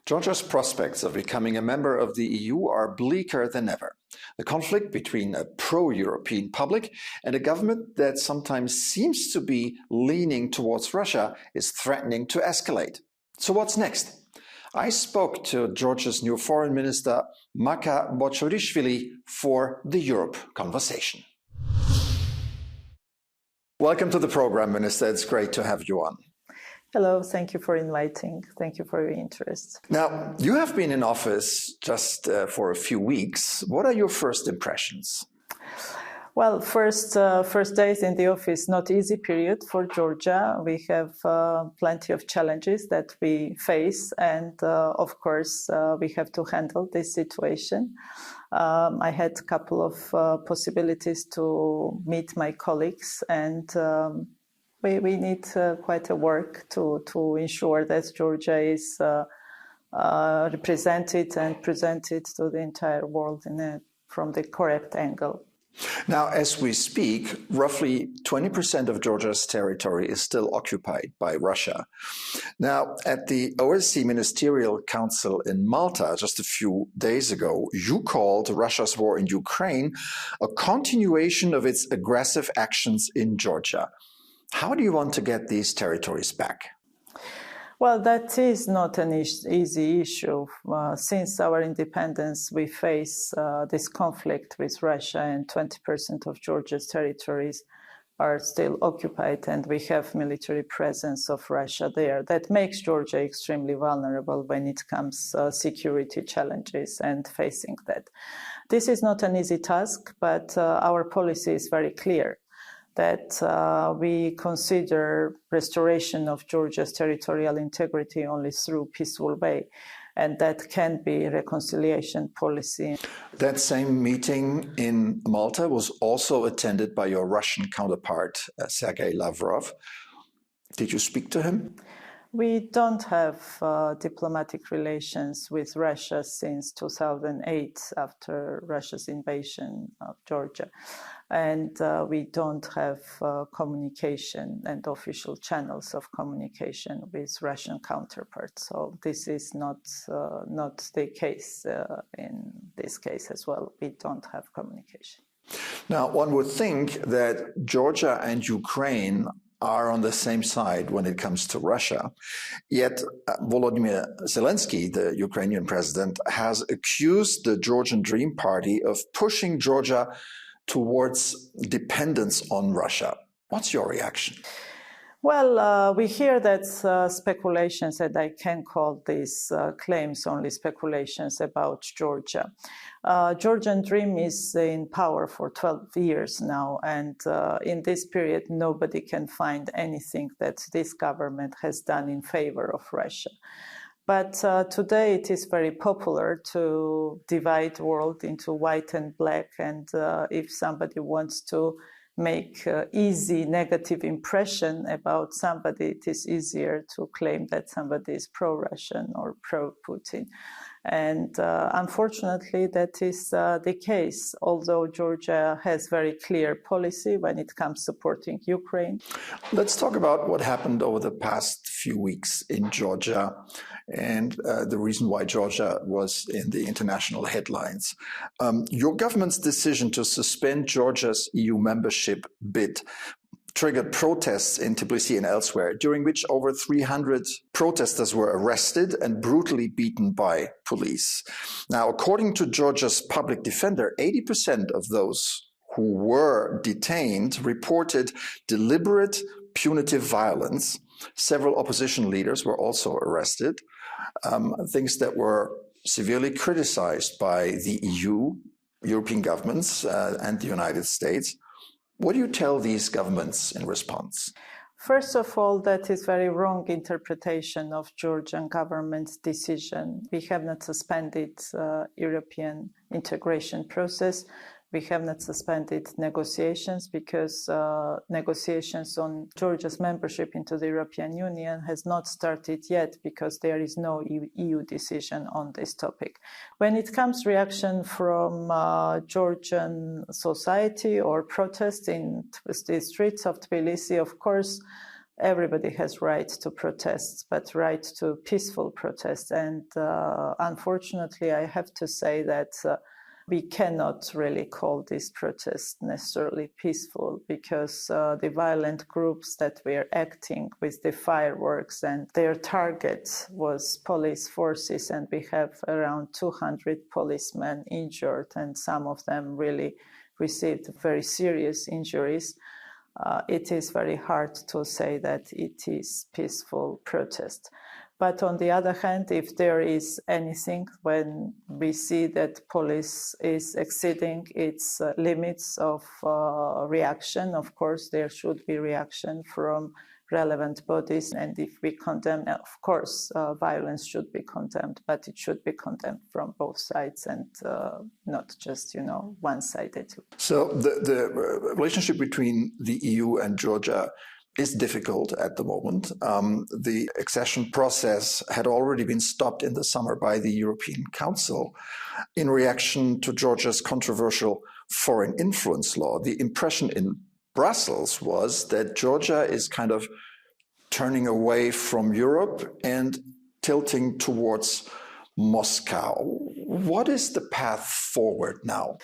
Georgia's prospects of becoming a member of the EU are bleaker than ever. The conflict between a pro-European public and a government that sometimes seems to be leaning towards Russia is threatening to escalate. So what's next? I spoke to Georgia's new foreign minister, Maka Botchorishvili, for the Europe Conversation. Welcome to the program, Minister. It's great to have you on. Hello, thank you for inviting. Thank you for your interest. Now, you have been in office just for a few weeks. What are your first impressions? Well, first days in the office, not easy period for Georgia. We have plenty of challenges that we face, and of course, we have to handle this situation. I had a couple of possibilities to meet my colleagues, and we need quite a work to ensure that Georgia is represented and presented to the entire world from the correct angle. Now, as we speak, roughly 20% of Georgia's territory is still occupied by Russia. Now, at the OSCE Ministerial Council in Malta just a few days ago, you called Russia's war in Ukraine a continuation of its aggressive actions in Georgia. How do you want to get these territories back? Well, that is not an easy issue. Since our independence, we face this conflict with Russia, and 20% of Georgia's territories are still occupied, and we have military presence of Russia there. That makes Georgia extremely vulnerable when it comes to security challenges and facing that. This is not an easy task, but our policy is very clear, that we consider restoration of Georgia's territorial integrity only through peaceful way, and that can be reconciliation policy. That same meeting in Malta was also attended by your Russian counterpart, Sergei Lavrov. Did you speak to him? We don't have diplomatic relations with Russia since 2008, after Russia's invasion of Georgia. And we don't have communication and official channels of communication with Russian counterparts. So this is not the case in this case as well. We don't have communication. Now, one would think that Georgia and Ukraine are on the same side when it comes to Russia. Yet Volodymyr Zelensky, the Ukrainian president, has accused the Georgian Dream Party of pushing Georgia towards dependence on Russia. What's your reaction? Well, we hear that speculations, and I can call these claims only speculations about Georgia. Georgian Dream is in power for 12 years now, and in this period, nobody can find anything that this government has done in favor of Russia. But today it is very popular to divide the world into white and black, and if somebody wants to make easy negative impression about somebody, it is easier to claim that somebody is pro-Russian or pro-Putin. And unfortunately, that is the case, although Georgia has very clear policy when it comes to supporting Ukraine. Let's talk about what happened over the past few weeks in Georgia and the reason why Georgia was in the international headlines. Your government's decision to suspend Georgia's EU membership bid triggered protests in Tbilisi and elsewhere, during which over 300 protesters were arrested and brutally beaten by police. Now, according to Georgia's public defender, 80% of those who were detained reported deliberate punitive violence. Several opposition leaders were also arrested, things that were severely criticized by the EU, European governments, and the United States. What do you tell these governments in response? First of all, that is very wrong interpretation of Georgian government's decision. We have not suspended European integration process. We have not suspended negotiations because negotiations on Georgia's membership into the European Union has not started yet because there is no EU decision on this topic. When it comes to reaction from Georgian society or protest in the streets of Tbilisi, of course, everybody has right to protest, but right to peaceful protest. And unfortunately, I have to say that we cannot really call this protest necessarily peaceful, because the violent groups that were acting with the fireworks, and their target was police forces, and we have around 200 policemen injured, and some of them really received very serious injuries. It is very hard to say that it is peaceful protest. But on the other hand, if there is anything, when we see that police is exceeding its limits of reaction, of course, there should be reaction from relevant bodies. And if we condemn, of course, violence should be condemned, but it should be condemned from both sides and not just, one-sided. So the relationship between the EU and Georgia is difficult at the moment. The accession process had already been stopped in the summer by the European Council in reaction to Georgia's controversial foreign influence law. The impression in Brussels was that Georgia is kind of turning away from Europe and tilting towards Moscow. What is the path forward now?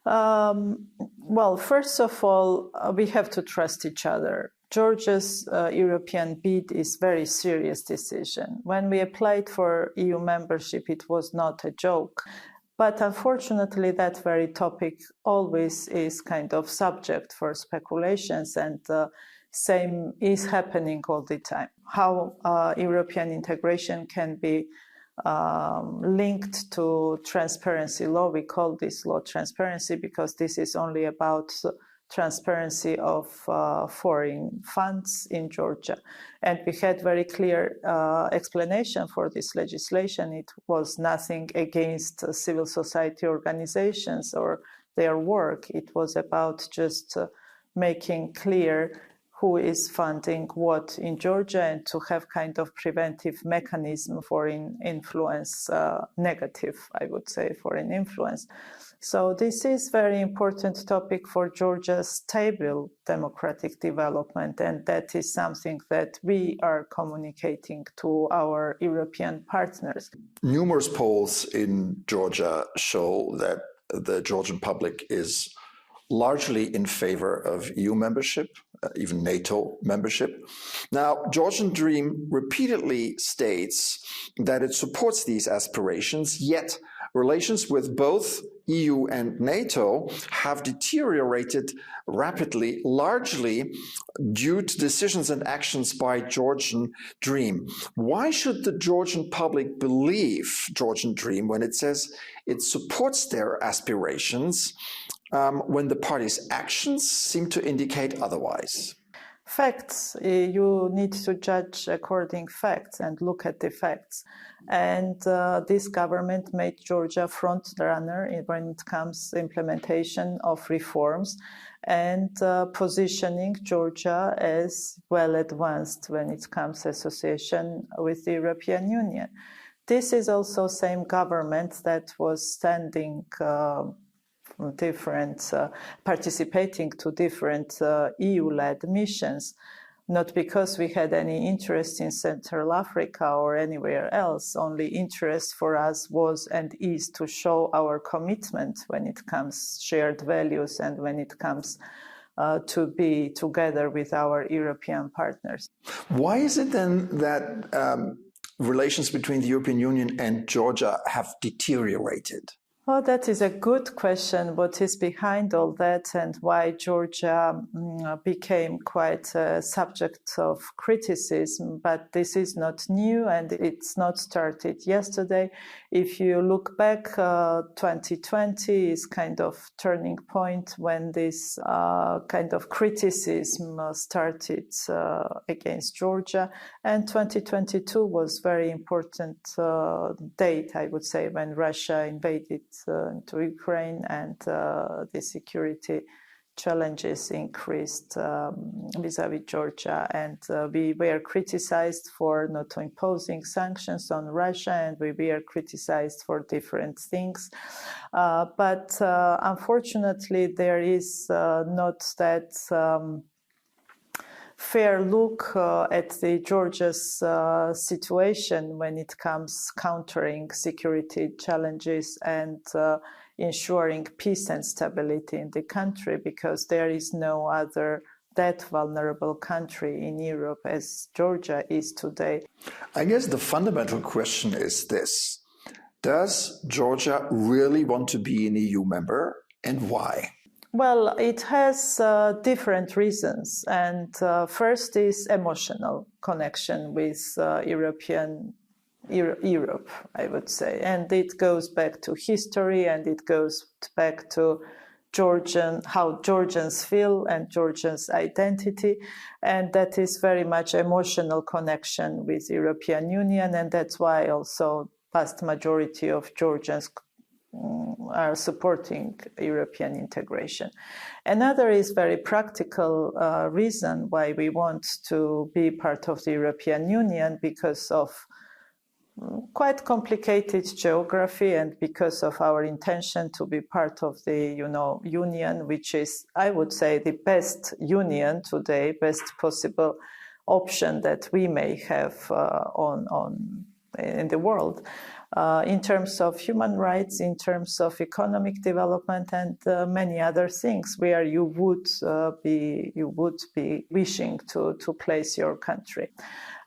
Well, first of all, we have to trust each other. Georgia's European bid is a very serious decision. When we applied for EU membership, it was not a joke. But unfortunately, that very topic always is kind of subject for speculations, and same is happening all the time. How European integration can be linked to transparency law. We call this law transparency because this is only about transparency of foreign funds in Georgia. And we had very clear explanation for this legislation. It was nothing against civil society organizations or their work. It was about just making clear who is funding what in Georgia, and to have kind of preventive mechanism for influence, negative, I would say, foreign influence. So this is very important topic for Georgia's stable democratic development, and that is something that we are communicating to our European partners. Numerous polls in Georgia show that the Georgian public is largely in favor of EU membership, even NATO membership. Now, Georgian Dream repeatedly states that it supports these aspirations, yet relations with both EU and NATO have deteriorated rapidly, largely due to decisions and actions by Georgian Dream. Why should the Georgian public believe Georgian Dream when it says it supports their aspirations, when the party's actions seem to indicate otherwise? Facts. You need to judge according facts and look at the facts. And this government made Georgia front runner when it comes to implementation of reforms and positioning Georgia as well advanced when it comes to association with the European Union. This is also same government that was standing participating to different EU-led missions, not because we had any interest in Central Africa or anywhere else. Only interest for us was and is to show our commitment when it comes shared values and when it comes to be together with our European partners. Why is it then that relations between the European Union and Georgia have deteriorated? Well, that is a good question. What is behind all that and why Georgia became quite a subject of criticism? But this is not new and it's not started yesterday. If you look back, 2020 is kind of turning point when this kind of criticism started against Georgia. And 2022 was very important date, I would say, when Russia invaded into Ukraine and the security challenges increased vis-a-vis Georgia, and we were criticized for not imposing sanctions on Russia, and we were criticized for different things. But unfortunately, there is not that fair look at the Georgia's situation when it comes countering security challenges and ensuring peace and stability in the country, because there is no other that vulnerable country in Europe as Georgia is today. I guess the fundamental question is this: does Georgia really want to be an EU member, and why? Well, it has different reasons, and first is emotional connection with Europe, I would say, and it goes back to history, and it goes back to how Georgians feel and Georgians' identity, and that is very much emotional connection with European Union, and that's why also vast majority of Georgians are supporting European integration. Another is very practical reason why we want to be part of the European Union, because of quite complicated geography and because of our intention to be part of the union, which is, I would say, the best union today, best possible option that we may have in the world. In terms of human rights, in terms of economic development, and many other things, where you would be wishing to place your country.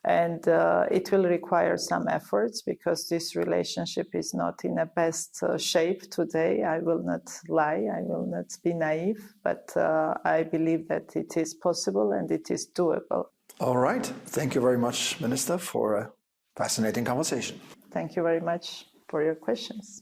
And it will require some efforts, because this relationship is not in the best shape today. I will not lie, I will not be naive, but I believe that it is possible and it is doable. All right. Thank you very much, Minister, for a fascinating conversation. Thank you very much for your questions.